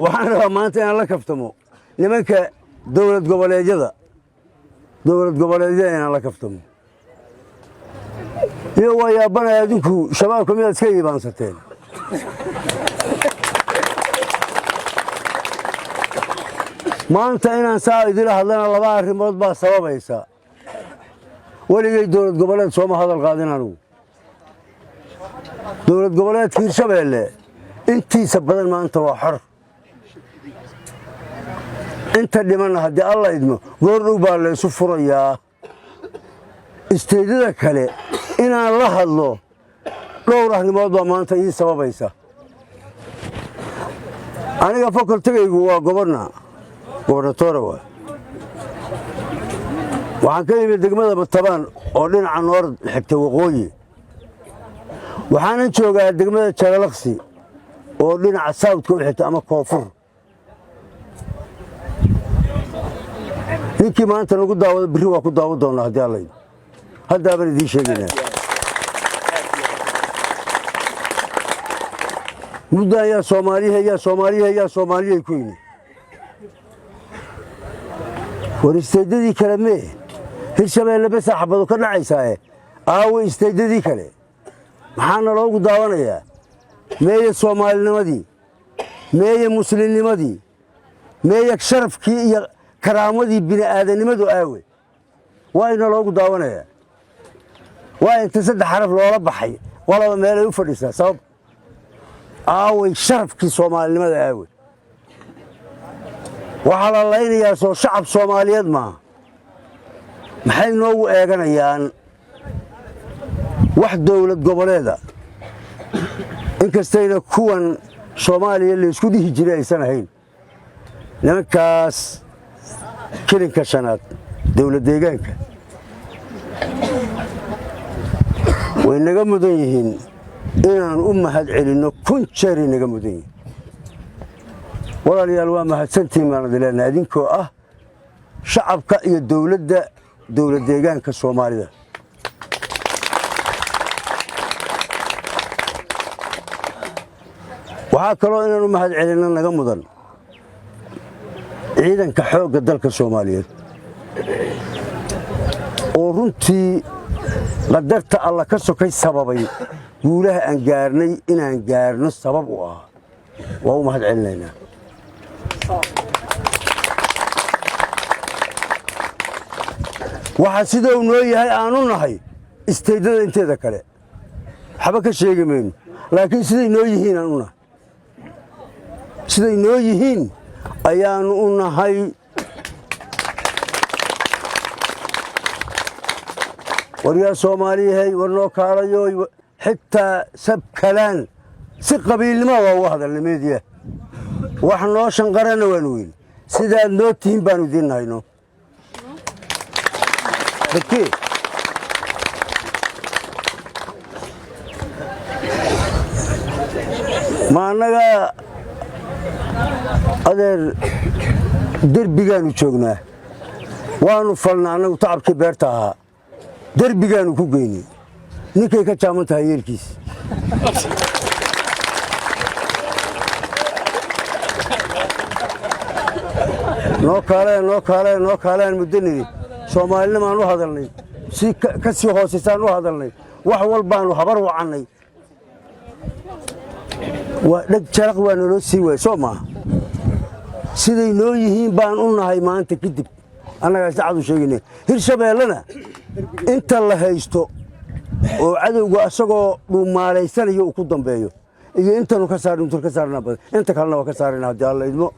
waxaan rabaa maanta inaan la kaftamo nimanka dowlad goboleedyada inaan la kaftamo iyo waa yaabanaya adinku shabaabka miyaad iska iibaansateen maanta inaan saa idila hadlana laba arrimood baa sababaysa weligay dowlad goboleed sooma hadal qaadin anugu dowlad goboleedka Hirshabeelle intiisa badan maanta waa xor inta dhimanna haddii alla idmo goordhow baa la isu furayaa isteedada kale inaan la hadlo dhowr arrimood baa maanta ii sababaysa aniga fakultigaygu waa gobernatore waxaan ka yimid degmada Batabaan oo dhinaca noord xigta waqooyi waxaan joogaa degmada Jalalaqsi oo dhinaca south-ka u xigta ama koonfur ninkii maanta lagu daawado biri waa ku daawo doonaa haddii alla idmo hadda baan idiin sheegaynaa muddo ayaa Soomaaliya ku yimid war isteedadii kale mee Hirshabeelle bes xabado ka dhacaysaa aawo isteedadii kale maxaana loogu daawanayaa meeya Soomaalinimadii meeya muslimnimadii meeya sharafkii iyo karaamadii bini'aadanimadu aawe waa ina loogu daawanayaa waa inta saddex xaraf loola baxay walaba meel ay u fadhisaa sabab aaway sharafkii Soomaalinimada aawe waxaa la laynayaa soo shacab Soomaaliyeed maaha maxay noogu eeganayaan wax dowlad goboleeda inkastayna kuwan Soomaaliya la isku dhihi jiray aysan ahayn nimankaas kilinka shanaad dowlad deegaanka way naga mudan yihiin inaan u mahad celinno kun jeer naga mudan yihiin walaalayaal waa mahadsantiin maanad ilaahay idinkoo ah shacabka iyo dowlad deegaanka Soomaalida waxaa kaloo inaan u mahad celinno naga mudan ciidanka xoogga dalka Soomaaliyeed oo runtii qadarta alla ka sokay sababay guulaha aan gaarnay inaan gaarno sabab u ah waa u mahad celinaynaa waxa sidoo noo yahay aanu nahay isteedada inteeda kale waxba ka sheegi mayno laakiin siday noo yihiin aanu nahay siday noo yihiin ayaanu u nahay waryaa Soomaaliyeed warnoo kaalayo xitaa sabkalaan si qabiilnimo waa u hadalnay meediya wax noo shanqarana waan weyn sidaad noo tihiin baanu idin hayno dadkii ma annaga adeer derbigaanu joognaa waanu falnaa annagu tacabkii beerta ahaa derbigaanu ku geynay ninkay ka jaaman tahay yeelkiis noo kaaleen muddo niri Soomaalinimaan u hadalnay si ka sii hoosisaan u hadalnay wax walbaanu habar wacannay waa dhag jaraq waa naloo sii waay soo maaha siday noo yihiin baan u nahay maanta kadib annagaa si cad u sheegaynay Hirshabeellena inta la haysto oo cadowga asagoo dhuumaalaysanaya uu ku dambeeyo iyo intanu ka saarnaa badan inta kalena waa ka saarnaa haddii alla idmo